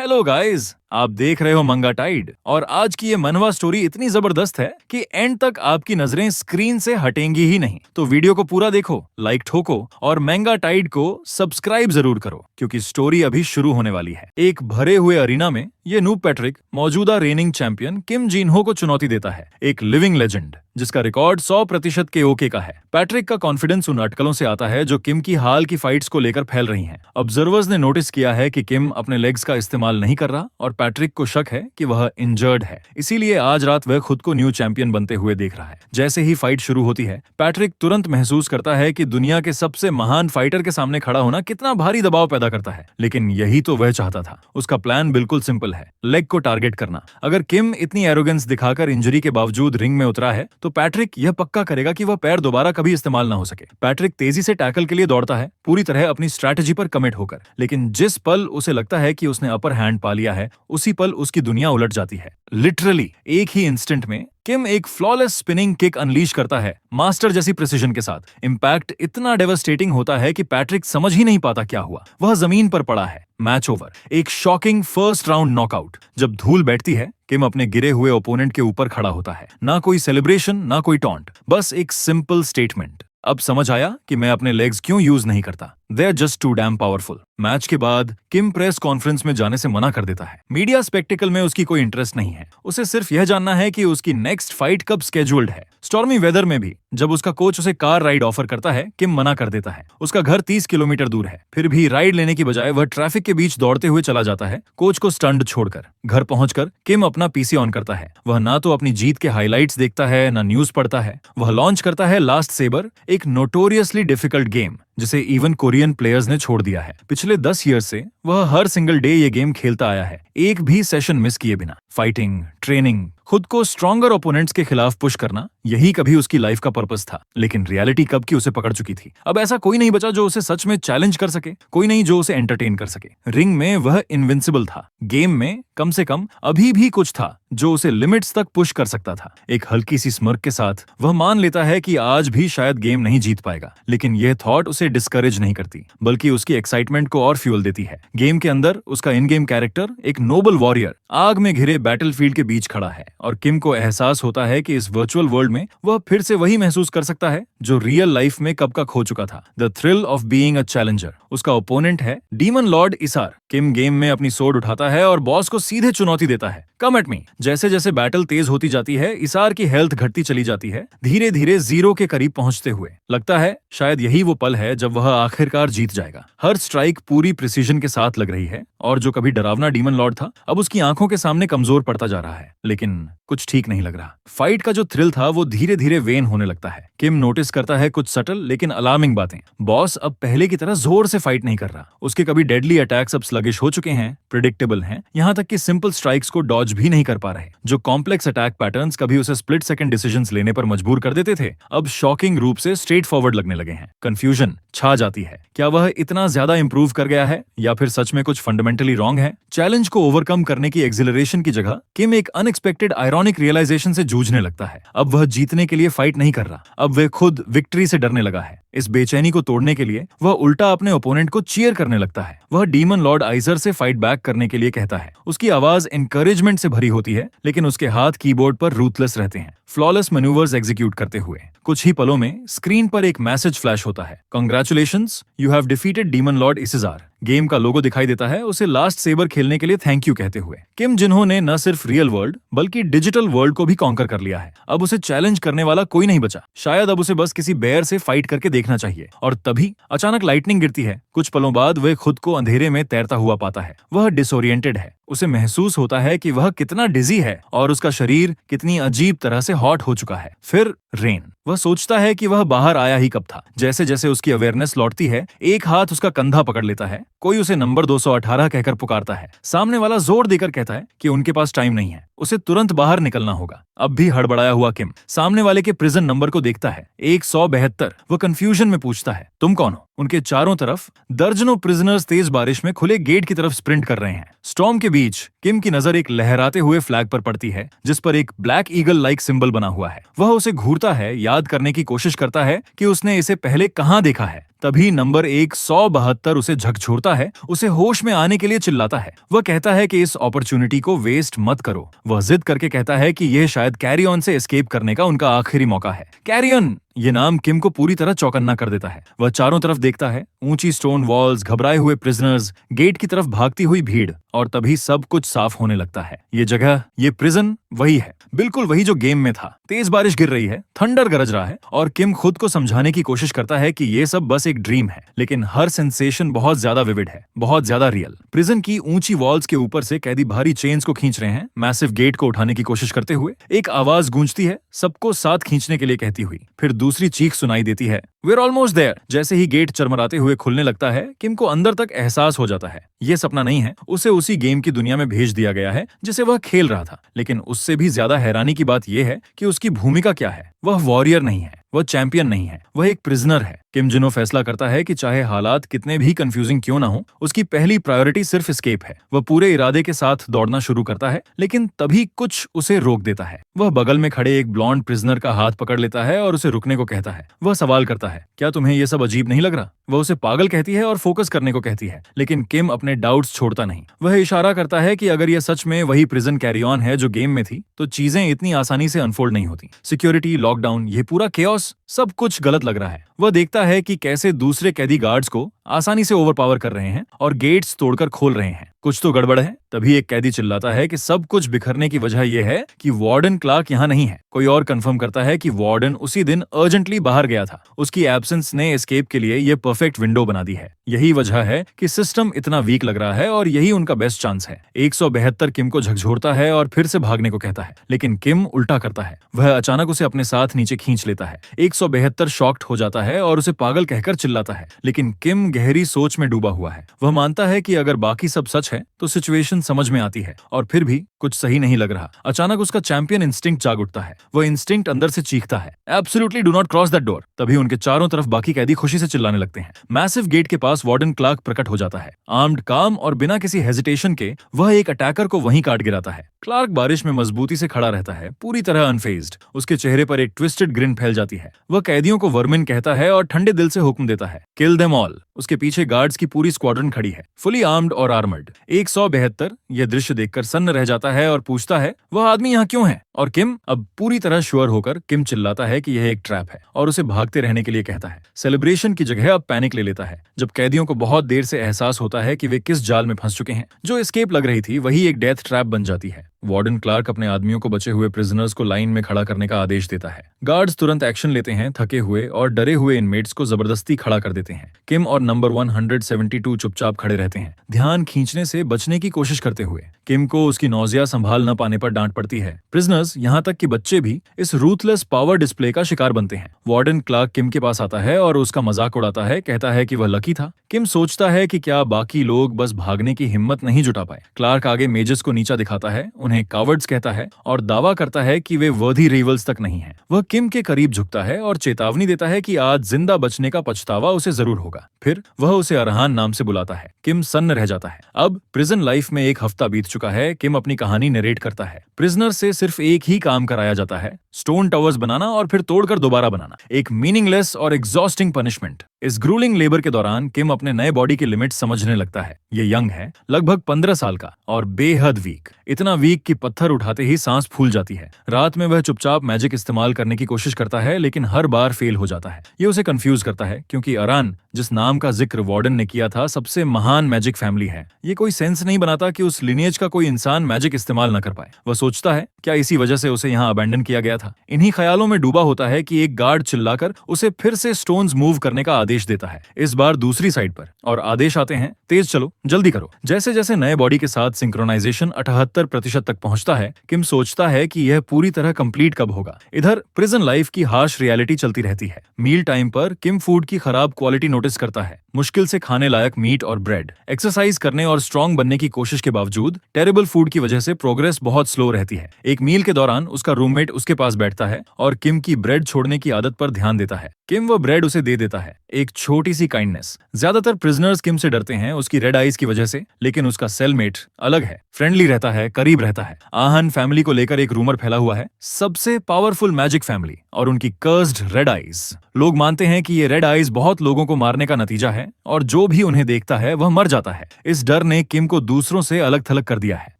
Hello guys, आप देख रहे हो मंगा टाइड और आज की ये मनवा स्टोरी इतनी जबरदस्त है कि एंड तक आपकी नजरें स्क्रीन से हटेंगी ही नहीं। तो वीडियो को पूरा देखो, लाइक ठोको और मंगा टाइड को सब्सक्राइब जरूर करो क्योंकि स्टोरी अभी शुरू होने वाली है। एक भरे हुए अरीना में ये नूब पैट्रिक मौजूदा रेनिंग चैंपियन किम जिनहो को चुनौती देता है, एक लिविंग लेजेंड जिसका रिकॉर्ड 100% के ओके का है। पैट्रिक का कॉन्फिडेंस उन अटकलों से आता है जो किम की हाल की फाइट्स को लेकर फैल रही हैं। ऑब्जर्वर्स ने नोटिस किया है कि किम अपने लेग्स का इस्तेमाल नहीं कर रहा और पैट्रिक को शक है कि वह इंजर्ड है, इसीलिए आज रात वह खुद को न्यू चैंपियन बनते हुए देख रहा है। जैसे ही फाइट शुरू होती है, पैट्रिक तुरंत महसूस करता है कि दुनिया के सबसे महान फाइटर के सामने खड़ा होना कितना भारी दबाव पैदा करता है। लेकिन यही तो वह चाहता था। उसका प्लान बिल्कुल सिंपल है, लेग को टारगेट करना। अगर किम इतनी एरोगेंस दिखाकर इंजरी के बावजूद रिंग में उतरा है तो पैट्रिक यह पक्का करेगा कि वह पैर दोबारा कभी इस्तेमाल ना हो सके। पैट्रिक तेजी से टैकल के लिए दौड़ता है, पूरी तरह अपनी स्ट्रैटेजी पर कमिट होकर। लेकिन जिस पल उसे लगता है कि उसने अपर हैंड पा लिया है, उसी पल उसकी दुनिया उलट जाती है। लिटरली एक ही इंस्टेंट में किम एक फ्लॉलेस स्पिनिंग किक अनलीश करता है, मास्टर जैसी प्रिसिजन के साथ। इंपैक्ट इतना डेवास्टेटिंग होता है कि पैट्रिक समझ ही नहीं पाता क्या हुआ। वह जमीन पर पड़ा है। Match over. एक शॉकिंग फर्स्ट राउंड नॉकआउट। जब धूल बैठती है, किम अपने गिरे हुए ओपोनेंट के ऊपर खड़ा होता है। ना कोई सेलिब्रेशन, ना कोई टॉन्ट, बस एक सिंपल स्टेटमेंट। अब समझ आया कि मैं अपने लेग्स क्यों यूज नहीं करता। They are just too damn powerful। Match के बाद किम प्रेस कॉन्फ्रेंस में जाने से मना कर देता है। मीडिया स्पेक्टिकल में उसकी कोई इंटरेस्ट नहीं है। उसे सिर्फ यह जानना है कि उसकी नेक्स्ट फाइट कब स्केड्यूल्ड है। स्टॉर्मी वेदर में भी जब उसका कोच उसे कार राइड ऑफर करता है, किम मना कर देता है। उसका घर 30 किलोमीटर दूर है, फिर भी राइड लेने की बजाय वह ट्रैफिक के बीच दौड़ते हुए चला जाता है, कोच को स्टंट छोड़कर। घर पहुंचकर किम अपना पीसी ऑन करता है। वह ना तो अपनी जीत के हाइलाइट्स देखता है, ना न्यूज पढ़ता है। वह लॉन्च करता है लास्ट सेबर, एक नोटोरियसली डिफिकल्ट गेम जिसे इवन कोरियन प्लेयर्स ने छोड़ दिया है। पिछले 10 ईयर से वह हर सिंगल डे ये गेम खेलता आया है, एक भी सेशन मिस किए बिना। फाइटिंग, ट्रेनिंग, खुद को स्ट्रॉन्गर ओपोनेंट्स के खिलाफ पुश करना, यही कभी उसकी लाइफ का पर्पस था। लेकिन रियलिटी कब की उसे पकड़ चुकी थी। अब ऐसा कोई नहीं बचा जो उसे सच में चैलेंज कर सके, कोई नहीं जो उसे एंटरटेन कर सके। रिंग में वह इनविंसिबल था, गेम में कम से कम अभी भी कुछ था जो उसे लिमिट्स तक पुश कर सकता था। एक हल्की सी स्मर्क के साथ वह मान लेता है कि आज भी शायद गेम नहीं जीत पाएगा। लेकिन यह थॉट उसे डिस्करेज नहीं करती, बल्कि उसकी एक्साइटमेंट को और फ्यूल देती है। गेम के अंदर उसका इन गेम कैरेक्टर एक नोबल वॉरियर आग में घिरे बैटलफील्ड के बीच खड़ा है और किम को एहसास होता है कि इस वर्चुअल वर्ल्ड में वह फिर से वही महसूस कर सकता है जो रियल लाइफ में कब का खो चुका था। The thrill of being a challenger. उसका ओपोनेंट है डीमन लॉर्ड इसार। किम गेम में अपनी सोर्ड उठाता है और बॉस को सीधे चुनौती देता है, कम एट मी। जैसे जैसे बैटल तेज होती जाती है, इसार की हेल्थ घटती चली जाती है, धीरे धीरे जीरो के करीब पहुंचते हुए। लगता है शायद यही वो पल है जब वह आखिरकार जीत जाएगा। हर स्ट्राइक पूरी प्रिसीजन के साथ लग रही है और जो कभी डरावना डीमन लॉर्ड था, अब उसकी आंखों के सामने कमजोर पड़ता जा रहा है। लेकिन कुछ ठीक नहीं लग रहा। फाइट का जो थ्रिल था वो धीरे धीरे वेन होने लगता है। किम नोटिस करता है कुछ सटल लेकिन अलार्मिंग बातें। बॉस अब पहले की तरह जोर से फाइट नहीं कर रहा। उसके कभी डेडली अटैक्स अब स्लगिश हो चुके हैं, प्रिडिक्टेबल हैं, यहाँ तक कि सिंपल स्ट्राइक्स को डॉज भी नहीं कर पा रहे। जो कॉम्प्लेक्स अटैक पैटर्न्स कभी उसे स्प्लिट सेकंड डिसीजंस लेने पर मजबूर कर देते थे, अब शॉकिंग रूप से स्ट्रेट फॉरवर्ड लगने लगे हैं। कंफ्यूजन छा जाती है। क्या वह इतना ज्यादा इंप्रूव कर गया है या फिर सच में कुछ फंडामेंटली रॉन्ग है? चैलेंज को ओवरकम करने की एक्सिलरेशन की जगह किम एक अनएक्सपेक्टेड आयरॉनिक रियलाइजेशन से जूझने लगता है। अब वह जीतने के लिए फाइट नहीं कर रहा, अब वह खुद विक्ट्री से डरने लगा है। इस बेचैनी को तोड़ने के लिए वह उल्टा अपने ओपोनेंट को चीयर करने लगता है। वह डीमन लॉर्ड आइजर से फाइट बैक करने के लिए कहता है। उसकी आवाज एनकरेजमेंट से भरी होती है, लेकिन उसके हाथ कीबोर्ड पर रूथलेस रहते हैं, फ्लॉलेस मैन्यूवर्स एग्जीक्यूट करते हुए। कुछ ही पलों में स्क्रीन पर एक मैसेज फ्लैश होता है, congratulations, you have defeated demon lord इसिजार। गेम का लोगो दिखाई देता है, उसे लास्ट सेबर खेलने के लिए थैंक यू कहते हुए। किम जिन्हो ने न सिर्फ रियल वर्ल्ड बल्कि डिजिटल वर्ल्ड को भी कॉन्कर कर लिया है। अब उसे चैलेंज करने वाला कोई नहीं बचा। शायद अब उसे बस किसी बेयर से फाइट करके देखना चाहिए। और तभी अचानक लाइटनिंग गिरती है। कुछ पलों बाद वह खुद को अंधेरे में तैरता हुआ पाता है। वह डिसोरिएंटेड है। उसे महसूस होता है कि वह कितना डिजी है और उसका शरीर कितनी अजीब तरह से हॉट हो चुका है। फिर रेन। वह सोचता है कि वह बाहर आया ही कब था। जैसे जैसे उसकी अवेयरनेस लौटती है, एक हाथ उसका कंधा पकड़ लेता है। कोई उसे नंबर 218 कहकर पुकारता है। सामने वाला जोर देकर कहता है कि उनके पास टाइम नहीं है, उसे तुरंत बाहर निकलना होगा। अब भी हड़बड़ाया हुआ किम सामने वाले के प्रिजन नंबर को देखता है, 172। वह कंफ्यूजन में पूछता है, तुम कौन हो? उनके चारों तरफ दर्जनों प्रिजनर्स तेज बारिश में खुले गेट की तरफ स्प्रिंट कर रहे हैं। स्टॉर्म के बीच किम की नजर एक लहराते हुए फ्लैग पर पड़ती है जिस पर एक ब्लैक ईगल लाइक सिंबल बना हुआ है। वह उसे घूरता है, याद करने की कोशिश करता है कि उसने इसे पहले कहां देखा है। तभी नंबर 172 उसे झकझोरता है, उसे होश में आने के लिए चिल्लाता है। वह कहता है कि इस अपॉर्चुनिटी को वेस्ट मत करो। वह जिद करके कहता है कि यह शायद कैरी ऑन से एस्केप करने का उनका आखिरी मौका है। कैरी ऑन ये नाम किम को पूरी तरह चौकन्ना कर देता है। वह चारों तरफ देखता है, ऊंची स्टोन वॉल्स, घबराए हुए प्रिजनर्स, गेट की तरफ भागती हुई भीड़, और तभी सब कुछ साफ होने लगता है। ये जगह, ये प्रिजन वही है, बिल्कुल वही जो गेम में था। तेज बारिश गिर रही है, थंडर गरज रहा है, और किम खुद को समझाने की कोशिश करता है कि ये सब बस एक ड्रीम है, लेकिन हर सेंसेशन बहुत ज्यादा विविड है, बहुत ज्यादा रियल। प्रिजन की ऊंची वॉल्स के ऊपर से कैदी भारी चेन्स को खींच रहे हैं, मैसिव गेट को उठाने की कोशिश करते हुए। एक आवाज गूंजती है, सबको साथ खींचने के लिए कहती हुई। फिर दूसरी चीख सुनाई देती है, वी आर ऑलमोस्ट देयर। जैसे ही गेट चरमराते हुए खुलने लगता है, किम को अंदर तक एहसास हो जाता है ये सपना नहीं है, उसे उसी गेम की दुनिया में भेज दिया गया है जिसे वह खेल रहा था। लेकिन उससे भी ज्यादा हैरानी की बात यह है कि उसकी भूमिका क्या है। वह वॉरियर नहीं है, वह चैंपियन नहीं है, वह एक प्रिजनर है। किम जिनो फैसला करता है कि चाहे हालात कितने भी कंफ्यूजिंग क्यों ना हो, उसकी पहली प्रायोरिटी सिर्फ एस्केप है। वह पूरे इरादे के साथ दौड़ना शुरू करता है, लेकिन तभी कुछ उसे रोक देता है। वह बगल में खड़े एक ब्लॉन्ड प्रिजनर का हाथ पकड़ लेता है और उसे रुकने को कहता है। वह सवाल करता है, क्या तुम्हें यह सब अजीब नहीं लग रहा? वह उसे पागल कहती है और फोकस करने को कहती है, लेकिन किम अपने डाउट्स छोड़ता नहीं। वह इशारा करता है कि अगर यह सच में वही प्रिजन कैरी ऑन है जो गेम में थी, तो चीजें इतनी आसानी से अनफोल्ड नहीं होती। सिक्योरिटी, लॉकडाउन, ये पूरा केओस, सब कुछ गलत लग रहा है। वह देखता है कि कैसे दूसरे कैदी गार्ड्स को आसानी से ओवरपावर कर रहे हैं और गेट्स तोड़कर खोल रहे हैं। कुछ तो गड़बड़ है। तभी एक कैदी चिल्लाता है कि सब कुछ बिखरने की वजह यह है कि वार्डन क्लार्क यहाँ नहीं है। कोई और कंफर्म करता है कि वार्डन उसी दिन अर्जेंटली बाहर गया था। उसकी एब्सेंस ने एस्केप के लिए यह परफेक्ट विंडो बना दी है। यही वजह है कि सिस्टम इतना वीक लग रहा है और यही उनका बेस्ट चांस है। 172 किम को झकझोरता है और फिर से भागने को कहता है, लेकिन किम उल्टा करता है। वह अचानक उसे अपने साथ नीचे खींच लेता है। 172 शॉक्ड हो जाता है और उसे पागल कहकर चिल्लाता है, लेकिन किम गहरी सोच में डूबा हुआ है। वह मानता है कि अगर बाकी सब सच है तो सिचुएशन समझ में आती है, और फिर भी कुछ सही नहीं लग रहा। अचानक उसका चैंपियन इंस्टिंक्ट जाग उठता है। वह इंस्टिंक्ट अंदर से चीखता है, absolutely do not cross that door. तभी उनके चारों तरफ बाकी कैदी खुशी से चिल्लाने लगते हैं। मैसिव गेट के पास वार्डन क्लार्क प्रकट हो जाता है। आर्म्ड, काम और बिना किसी हेजिटेशन के वह एक अटैकर को वहीं काट गिराता है। क्लार्क बारिश में मजबूती से खड़ा रहता है, पूरी तरह अनफेज्ड। उसके चेहरे पर एक ट्विस्टेड ग्रिन फैल जाती है। वह कैदियों को वर्मिन कहता है और ठंडे दिल से हुक्म देता है, किल देम ऑल। उसके पीछे गार्ड्स की पूरी स्क्वाड्रन खड़ी है, फुली आर्म्ड और आर्मर्ड। 172 यह दृश्य देखकर सन्न रह जाता है और पूछता है, वह आदमी यहाँ क्यों है? और किम अब पूरी तरह श्योर होकर किम चिल्लाता है कि यह एक ट्रैप है और उसे भागते रहने के लिए कहता है। सेलिब्रेशन की जगह अब पैनिक ले लेता है, जब कैदियों को बहुत देर से एहसास होता है कि वे किस जाल में फंस चुके हैं। जो एस्केप लग रही थी वही एक डेथ ट्रैप बन जाती है। वार्डन क्लार्क अपने आदमियों को बचे हुए प्रिजनर्स को लाइन में खड़ा करने का आदेश देता है। गार्ड्स तुरंत एक्शन लेते हैं, थके हुए और डरे हुए इनमेट्स को जबरदस्ती खड़ा कर देते हैं। किम और नंबर 172 चुपचाप खड़े रहते हैं, ध्यान खींचने से बचने की कोशिश करते हुए। किम को उसकी नौजिया संभाल न पाने पर डांट पड़ती है। प्रिजनर्स, यहाँ तक कि बच्चे भी, इस रूथलेस पावर डिस्प्ले का शिकार बनते हैं। वार्डन क्लार्क किम के पास आता है और उसका मजाक उड़ाता है, कहता है कि वह लकी था। किम सोचता है कि क्या बाकी लोग बस भागने की हिम्मत नहीं जुटा पाए। क्लार्क आगे मेजर्स को नीचा दिखाता है, उन्हें कावर्ड्स कहता है और दावा करता है कि वे वर्दी रिवल्स तक नहीं हैं। वह किम के करीब झुकता है और चेतावनी देता है कि आज जिंदा बचने का पछतावा उसे जरूर होगा। फिर वह उसे अरहान नाम से बुलाता है। किम सन्न रह जाता है। अब प्रिजन लाइफ में 1 हफ्ता बीत चुका है। किम अपनी कहानी नरेट करता है। प्रिजनर से सिर्फ एक ही काम कराया जाता है, स्टोन टावर्स बनाना और फिर तोड़कर दोबारा बनाना। एक मीनिंगलेस और एग्जॉस्टिंग पनिशमेंट। इस ग्रूलिंग लेबर के दौरान किम अपने नए बॉडी की लिमिट समझने लगता है। ये यंग है, लगभग 15 साल का और बेहद वीक। इतना वीक कि पत्थर उठाते ही सांस फूल जाती है। रात में वह चुपचाप मैजिक इस्तेमाल करने की कोशिश करता है, लेकिन हर बार फेल हो जाता है। ये उसे कंफ्यूज करता है, क्योंकि अरान, जिस नाम का जिक्र वार्डन ने किया था, सबसे महान मैजिक फैमिली है। ये कोई सेंस नहीं बनाता कि उस लिनिएज का कोई इंसान मैजिक इस्तेमाल न कर पाए। वह सोचता है, क्या इसी वजह से उसे यहाँ अबैंडन किया गया था? इन्हीं ख्यालों में डूबा होता है कि एक गार्ड चिल्लाकर उसे फिर से स्टोन्स मूव करने का आदेश देता है, इस बार दूसरी साइड पर। और आदेश आते हैं, तेज चलो, जल्दी करो। जैसे जैसे नए बॉडी के साथ सिंक्रोनाइजेशन 78% तक पहुंचता है, किम सोचता है कि यह पूरी तरह कंप्लीट कब होगा। इधर प्रिजन लाइफ की हार्श रियलिटी चलती रहती है। मील टाइम पर किम फूड की खराब क्वालिटी नोटिस करता है, मुश्किल से खाने लायक मीट और ब्रेड। एक्सरसाइज करने और स्ट्रॉन्ग बनने की कोशिश के बावजूद टेरेबल फूड की वजह से प्रोग्रेस बहुत स्लो रहती है। एक मील के दौरान उसका रूममेट उसके पास बैठता है और किम की ब्रेड छोड़ने की आदत पर ध्यान देता है। किम वो ब्रेड उसे दे देता है, एक छोटी सी काइंडनेस। ज्यादातर प्रिजनर्स किम से डरते हैं उसकी रेड आईज की वजह से, लेकिन उसका सेलमेट अलग है, फ्रेंडली रहता है, करीब रहता है। आहन फैमिली को लेकर एक रूमर फैला हुआ है, सबसे पावरफुल मैजिक फैमिली और उनकी कर्स्ड रेड आईज। लोग मानते हैं कि ये रेड आईज बहुत लोगों को मार मारने का नतीजा है और जो भी उन्हें देखता है वह मर जाता है। इस डर ने किम को दूसरों से अलग थलग कर दिया है।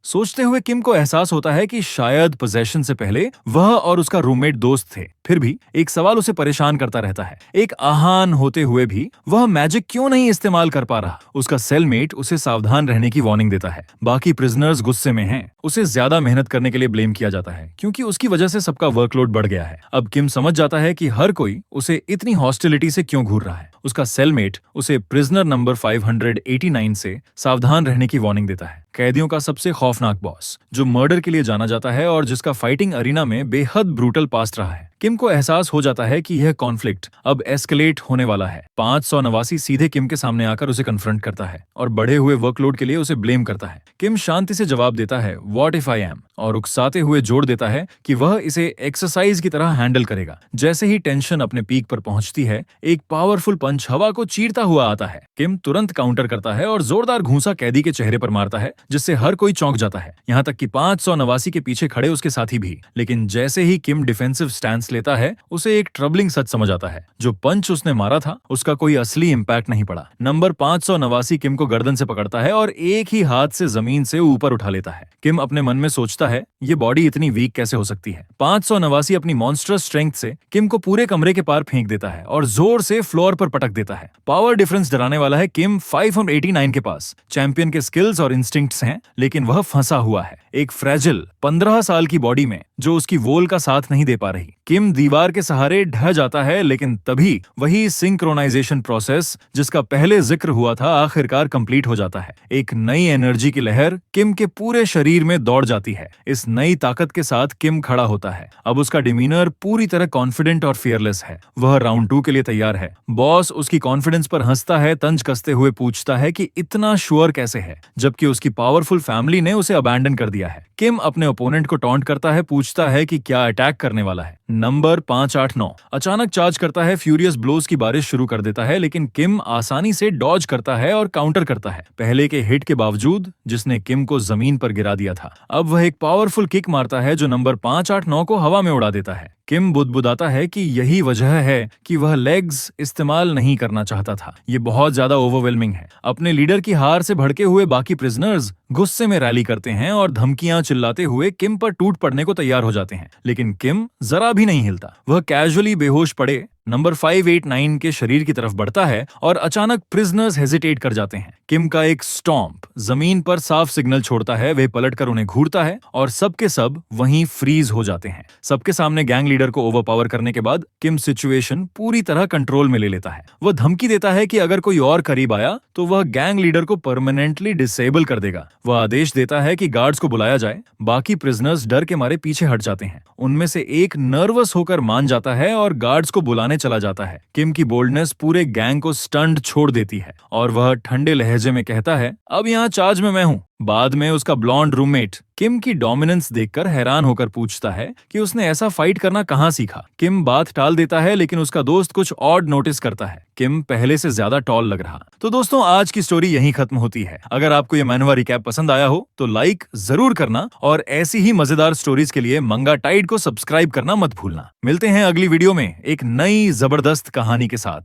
सोचते हुए किम को एहसास होता है कि शायद पोजेशन से पहले वह और उसका रूममेट दोस्त थे। फिर भी एक सवाल उसे परेशान करता रहता है, एक आहान होते हुए भी वह मैजिक क्यों नहीं इस्तेमाल कर पा रहा। उसका सेलमेट उसे सावधान रहने की वार्निंग देता है। बाकी प्रिजनर्स गुस्से में हैं। उसे ज्यादा मेहनत करने के लिए ब्लेम किया जाता है क्योंकि उसकी वजह से सबका वर्कलोड बढ़ गया है। अब किम समझ जाता है कि हर कोई उसे इतनी हॉस्टिलिटी से क्यों घूर रहा है। उसका सेलमेट उसे प्रिजनर नंबर 589 से सावधान रहने की वार्निंग देता है। कैदियों का सबसे खौफनाक बॉस, जो मर्डर के लिए जाना जाता है और जिसका फाइटिंग अरीना में बेहद ब्रूटल पास्ट रहा है। किम को एहसास हो जाता है कि यह कॉन्फ्लिक्ट अब एस्केलेट होने वाला है। 500 नवासी सीधे किम के सामने आकर उसे कन्फ्रंट करता है और बढ़े हुए वर्कलोड के लिए उसे ब्लेम करता है। किम शांति से जवाब देता है, व्हाट इफ आई एम, और उकसाते हुए जोड़ देता है कि वह इसे एक्सरसाइज की तरह हैंडल करेगा। जैसे ही टेंशन अपने पीक पर पहुंचती है, एक पावरफुल पंच हवा को चीरता हुआ आता है। किम तुरंत काउंटर करता है और जोरदार घूंसा कैदी के चेहरे पर मारता है, जिससे हर कोई चौंक जाता है, यहाँ तक कि 500 नवासी के पीछे खड़े उसके साथी भी। लेकिन जैसे ही किम डिफेंसिव स्टैंस लेता है, उसे एक ट्रबलिंग सच समझ आता है। जो पंच उसने मारा था उसका कोई असली इम्पैक्ट नहीं पड़ा। नंबर 589 किम को गर्दन से पकड़ता है और एक ही हाथ से जमीन से ऊपर उठा लेता है। किम अपने मन में सोचता है, ये बॉडी इतनी वीक कैसे हो सकती है। 589 अपनी मॉन्स्टरस स्ट्रेंथ से किम को पूरे कमरे के पार फेंक देता है और जोर से फ्लोर पर पटक देता है। पावर डिफरेंस डराने वाला है। किम 589 के पास चैंपियन के स्किल्स और इंस्टिंक्ट्स हैं, लेकिन वह फंसा हुआ है एक फ्रेजिल 15 साल की बॉडी में जो उसकी वोल का साथ नहीं दे पा रही। किम दीवार के सहारे ढह जाता है, लेकिन तभी वही सिंक्रोनाइजेशन प्रोसेस जिसका पहले जिक्र हुआ था आखिरकार कंप्लीट हो जाता है। एक नई एनर्जी की लहर किम के पूरे शरीर में दौड़ जाती है। इस नई ताकत के साथ किम खड़ा होता है। अब उसका डिमीनर पूरी तरह कॉन्फिडेंट और फियरलेस है। वह राउंड 2 के लिए तैयार है। बॉस उसकी कॉन्फिडेंस पर हंसता है, तंज कसते हुए पूछता है कि इतना श्योर कैसे है, जबकि उसकी पावरफुल फैमिली ने उसे अबैंडन कर दिया है। किम अपने ओपोनेंट को टॉन्ट करता है, पूछता है कि क्या अटैक करने वाला है। नंबर 589 अचानक चार्ज करता है, फ्यूरियस ब्लोज की बारिश शुरू कर देता है, लेकिन किम आसानी से डॉज करता है और काउंटर करता है। पहले के हिट के बावजूद जिसने किम को जमीन पर गिरा दिया था, अब वह एक पावरफुल किक मारता है जो नंबर 589 को हवा में उड़ा देता है। किम बुदबुदाता है कि यही वजह है कि वह लेग्स इस्तेमाल नहीं करना चाहता था। ये बहुत ज्यादा ओवरवेलमिंग है। अपने लीडर की हार से भड़के हुए बाकी प्रिजनर्स गुस्से में रैली करते हैं और धमकियां चिल्लाते हुए किम पर टूट पड़ने को तैयार हो जाते हैं, लेकिन किम जरा भी नहीं हिलता। वह कैजुअली बेहोश पड़े नंबर 589 के शरीर की तरफ बढ़ता है और अचानक प्रिजनर्स हेजिटेट कर जाते हैं। किम का एक स्टॉम्प जमीन पर साफ सिग्नल छोड़ता है। वे पलटकर उन्हें घूरता है और सबके सब वहीं फ्रीज हो जाते हैं। सबके सामने गैंग लीडर को ओवरपावर करने के बाद किम सिचुएशन पूरी तरह कंट्रोल में ले लेता है। वह धमकी देता है कि अगर कोई और करीब आया तो वह गैंग लीडर को परमानेंटली डिसेबल कर देगा। वह आदेश देता है कि गार्ड्स को बुलाया जाए। बाकी प्रिजनर्स डर के मारे पीछे हट जाते हैं। उनमें से एक नर्वस होकर मान जाता है और गार्ड्स को बुलाने चला जाता है। किम की बोल्डनेस पूरे गैंग को स्टंड छोड़ देती है और वह ठंडे लहजे में कहता है, अब यहाँ चार्ज में मैं हूँ। बाद में उसका ब्लॉन्ड रूममेट किम की डोमिनेंस देखकर हैरान होकर पूछता है कि उसने ऐसा फाइट करना कहाँ सीखा। किम बात टाल देता है, लेकिन उसका दोस्त कुछ ऑड नोटिस करता है। किम पहले से ज्यादा टॉल लग रहा। तो दोस्तों, आज की स्टोरी यहीं खत्म होती है। अगर आपको ये मैनवा रिकैप पसंद आया हो तो लाइक जरूर करना और ऐसी ही मजेदार स्टोरीज के लिए मंगा टाइड को सब्सक्राइब करना मत भूलना। मिलते हैं अगली वीडियो में एक नई जबरदस्त कहानी के साथ।